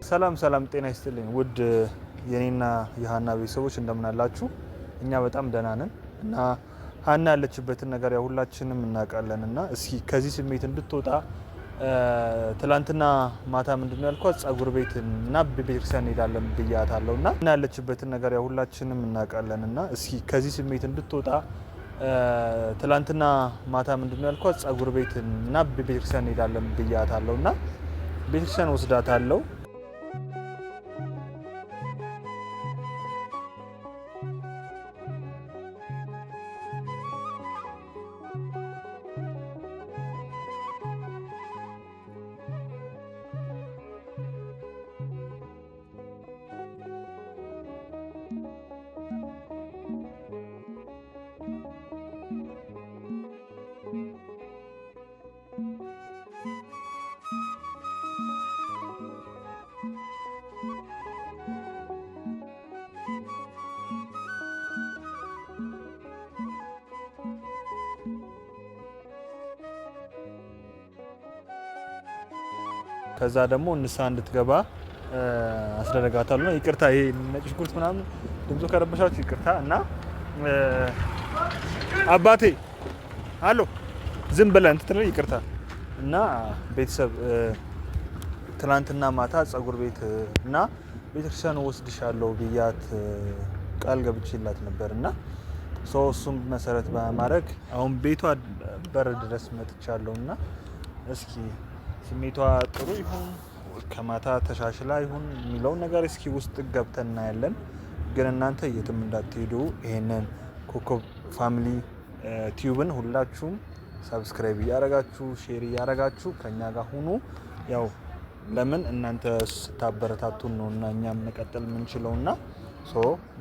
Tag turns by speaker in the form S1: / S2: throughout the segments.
S1: ሰላም ጤና ይስጥልኝ ውድ የኔና የሃና ቤተሰቦች እንደምን አላችሁ? እኛ በጣም ደህና ነን እና ሃና ያለችበትን ነገር ያው ሁላችንም እናውቃለንና እስኪ ከዚህ ስሜት እንድትወጣ ትላንትና ማታ ምንድነው ያልኳት ጸጉር ቤት እና ቤተክርስቲያን እንሄዳለን ብያታለሁና ሃና ያለችበትን ነገር ያው ሁላችንም እናውቃለንና እስኪ ከዚህ ስሜት እንድትወጣ ትላንትና ማታ ምንድነው ያልኳት ጸጉር ቤት እና ቤተክርስቲያን እንሄዳለን ብያታለሁና ቤተክርስቲያን ወስዳታለሁ። ከዛ ደግሞ ንስሓ እንድትገባ አስደረጋታለሁ። ይቅርታ ይሄ ነጭ ሽንኩርት ምናምን ድምፁ ከረበሻችሁ ይቅርታ። እና አባቴ አሎ ዝም ብለህ እንትን ይቅርታ። እና ቤተሰብ ትናንትና ማታ ጸጉር ቤት እና ቤተክርስቲያን ወስድሻለሁ ብያት ቃል ገብቼላት ነበርና እሱም መሰረት በማድረግ አሁን ቤቷ በር ድረስ መጥቻለሁና እስኪ ስሜቷ ጥሩ ይሁን ከማታ ተሻሽላ ይሁን የሚለውን ነገር እስኪ ውስጥ ገብተን እናያለን። ግን እናንተ የትም እንዳትሄዱ ይሄንን ኮከብ ፋሚሊ ቲዩብን ሁላችሁም ሰብስክራይብ እያደረጋችሁ ሼር እያደረጋችሁ ከኛ ጋር ሁኑ። ያው ለምን እናንተ ስታበረታቱን ነው እና እኛም መቀጠል የምንችለውና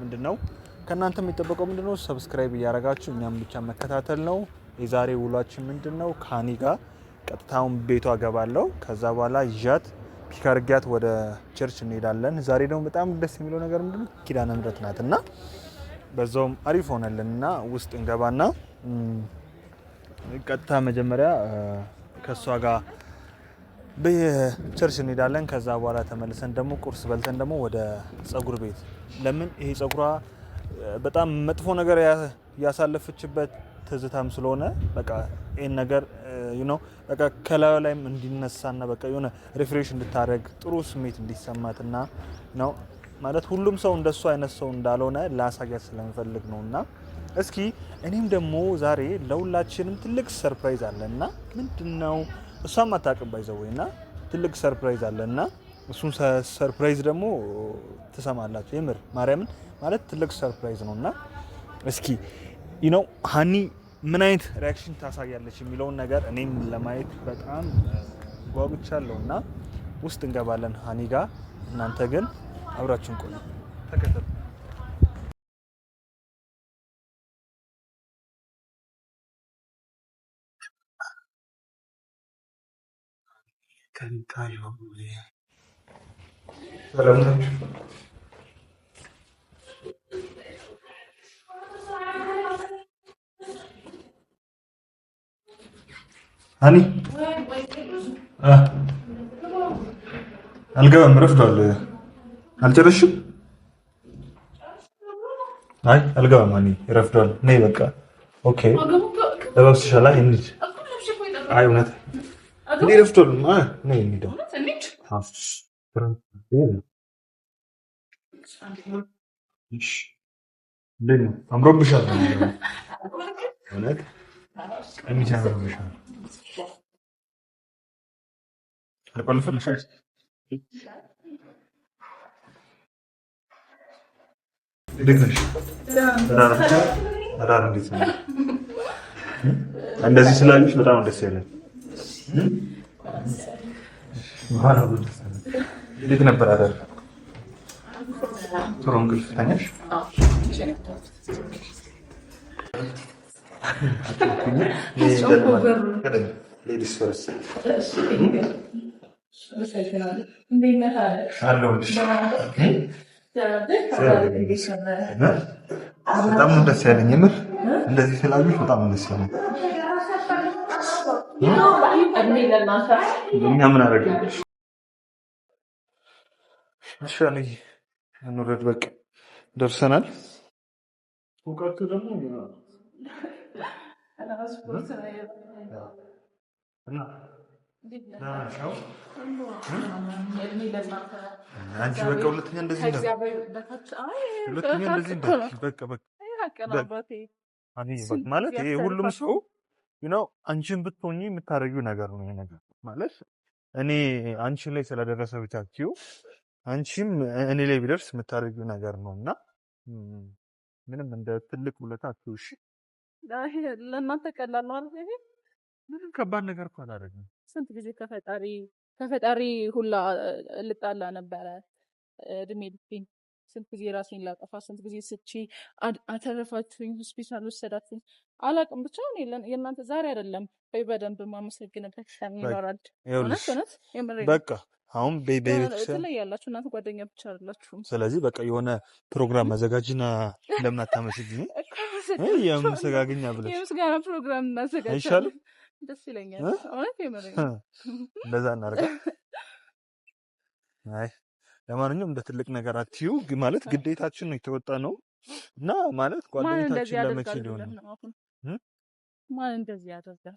S1: ምንድነው ከእናንተ የሚጠበቀው ምንድነው ሰብስክራይብ እያደረጋችሁ እኛም ብቻ መከታተል ነው። የዛሬ ውሏችን ምንድነው ከሃኒ ጋር ቀጥታውን ቤቷ ገባለሁ። ከዛ በኋላ ይዣት ፒክ አድርጊያት ወደ ቸርች እንሄዳለን። ዛሬ ደግሞ በጣም ደስ የሚለው ነገር ምንድነው ኪዳነ ምሕረት ናትና በዛውም አሪፍ ሆነልንና ውስጥ እንገባና ቀጥታ መጀመሪያ ከሷ ጋር በቸርች እንሄዳለን። ከዛ በኋላ ተመልሰን ደግሞ ቁርስ በልተን ደግሞ ወደ ጸጉር ቤት ለምን ይሄ ጸጉሯ በጣም መጥፎ ነገር ያሳለፈችበት ትዝታም ስለሆነ በቃ ይሄን ነገር በቃ ከላዩ ላይም እንዲነሳና በቃ የሆነ ሪፍሬሽ እንድታደርግ ጥሩ ስሜት እንዲሰማትና ነው ማለት ሁሉም ሰው እንደሱ አይነት ሰው እንዳልሆነ ላሳያት ስለምፈልግ ነውና እስኪ እኔም ደግሞ ዛሬ ለሁላችንም ትልቅ ሰርፕራይዝ አለና ምንድነው እሷም አታውቅም ባይዘውና ትልቅ ሰርፕራይዝ አለና እሱን ሰርፕራይዝ ደግሞ ትሰማላችሁ። የምር ማርያምን ማለት ትልቅ ሰርፕራይዝ ነውና እስኪ ሃኒ ምን አይነት ሪአክሽን ታሳያለች የሚለውን ነገር እኔም ለማየት በጣም ጓጉቻለሁና ውስጥ እንገባለን ሃኒ ጋር። እናንተ ግን አብራችሁን ቆዩ፣ ተከተሉ። ሰላም ናችሁ? ሃኒ አልገባም፣ ረፍዷል። አልጨረስሽም? አይ አልገባም ሃኒ ረፍዷል። ነይ በቃ ኦኬ። ለባብስሻላ እንሂድ። አይ እውነት እኔ ረፍዷል። ነይ እንሂድ። አምሮብሻል እውነት ቀሚስ ያምርብሻል። አልቆልፍልሽ እንዴት ነሽ? አዳር እንዴት ነው? እንደዚህ ስላልሽ በጣም ደስ ያለኝ። እንዴት ነበር አዳር? ጥሩ እንቅልፍ ተኛሽ? ሌዲስ ፈርስት በጣም ደስ ያለኝ የምር እንደዚህ ስላሉሽ በጣም ደስ ያለኝ። እኛ ምን አደረግን? እሺ እንውረድ። በቃ ደርሰናል። እውቀቱ ደግሞ አንቺ በቃ ሁለተኛ እንደዚህ ማለት ይሄ ሁሉም ሰው አንቺን ብትሆኚ የምታደርጊው ነገር ነው። ይሄ ነገር ማለት እኔ አንቺ ላይ ስለደረሰ ብቻ ትዩ አንቺም እኔ ላይ ቢደርስ የምታደርጊው ነገር ነው እና ምንም እንደ ትልቅ ውለታ አትውሽ።
S2: ለእናንተ ቀላል ነው አይደል? ይሄ
S1: ምንም ከባድ ነገር እኮ አላደረግም።
S2: ስንት ጊዜ ከፈጣሪ ሁላ ልጣላ ነበረ እድሜ ልቤን። ስንት ጊዜ ራሴን ላጠፋ፣ ስንት ጊዜ ስቺ አተረፋችሁኝ፣ ሆስፒታል ወሰዳችሁኝ። አላቅም ብቻ የእናንተ ዛሬ አይደለም ወይ በደንብ ማመሰግንበት ቀን ይኖራል።
S1: በቃ አሁን
S2: ትለያላችሁ እናንተ ጓደኛ ብቻ አይደላችሁም።
S1: ስለዚህ በቃ የሆነ ፕሮግራም መዘጋጅና ለምን አታመሰግኝ? የምስጋግኛ ብለሽ
S2: የምስጋና ፕሮግራም እናዘጋጃለን።
S1: አይሻልም?
S2: ደስ ይለኛል። እውነት የምሬን
S1: እንደዛ እናደርጋለን። አይ ለማንኛውም እንደ ትልቅ ነገር አትዩ ማለት ግዴታችን ነው የተወጣ ነው እና ማለት ጓደኛታችን ለመቼ ሊሆን ነው?
S2: ማን እንደዚህ ያደርጋል?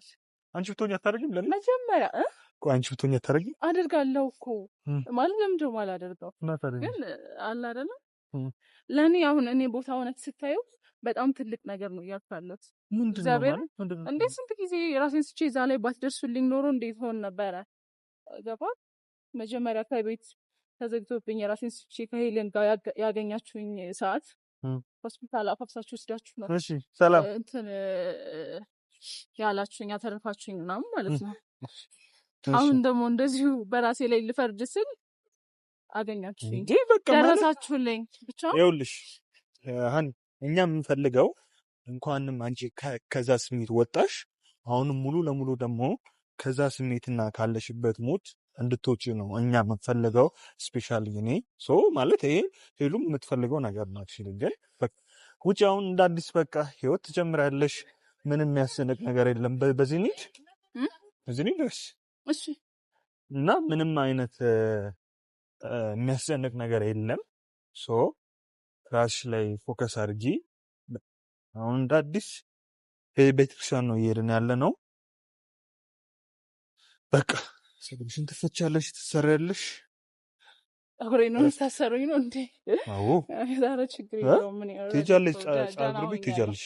S1: አንቺ ብትሆኚ አታደርጊም? ለምን
S2: መጀመሪያ
S1: አንቺ ብትሆኚ አታደርጊም?
S2: አደርጋለሁ እኮ ማለት ለምንድን ነው የማላደርገው? ግን አለ አይደለ ለእኔ አሁን እኔ ቦታ ሆነት ስታየው በጣም ትልቅ ነገር ነው እያልኩ ያለሁት። እንዴ ስንት ጊዜ ራሴን ስቼ እዛ ላይ ባትደርሱልኝ ኖሮ እንዴት ሆን ነበረ? ገባ መጀመሪያ ከቤት ተዘግቶብኝ የራሴን ስቼ ከሄለን ጋር ያገኛችሁኝ ሰዓት ሆስፒታል አፋፍሳችሁ ወስዳችሁ ነው
S1: ሰላም
S2: እንትን ያላችሁኝ ያተረፋችሁኝ ምናምን ማለት ነው። አሁን ደግሞ እንደዚሁ በራሴ ላይ ልፈርድ ስል አገኛችሁኝ፣ ደረሳችሁልኝ። ብቻ
S1: ይኸውልሽ ሀኒ እኛ የምንፈልገው እንኳንም አንቺ ከዛ ስሜት ወጣሽ፣ አሁንም ሙሉ ለሙሉ ደግሞ ከዛ ስሜትና ካለሽበት ሞት እንድትወጪ ነው እኛ የምንፈልገው። ስፔሻሊ እኔ ማለት ይሄ ሄሉም የምትፈልገው ነገር ነው። ግን ውጭ አሁን እንደ አዲስ በቃ ህይወት ትጀምራለሽ። ምንም የሚያስጨንቅ ነገር የለም። በዚህ ድረስ እና ምንም አይነት የሚያስጨንቅ ነገር የለም። ራስሽ ላይ ፎከስ አድርጊ። አሁን እንደ አዲስ ቤተክርስቲያን ነው እየሄድን ያለ ነው። በቃ ፀጉርሽን ትፈቻለሽ፣ ትሰሪያለሽ።
S2: ፀጉሬን ነው የምታሰሩኝ ነው እንዴ?
S1: አዎ
S2: ዛሬ ችግር የለውም። ምን
S1: ትሄጃለሽ፣ ፀጉር ቤት ትሄጃለሽ።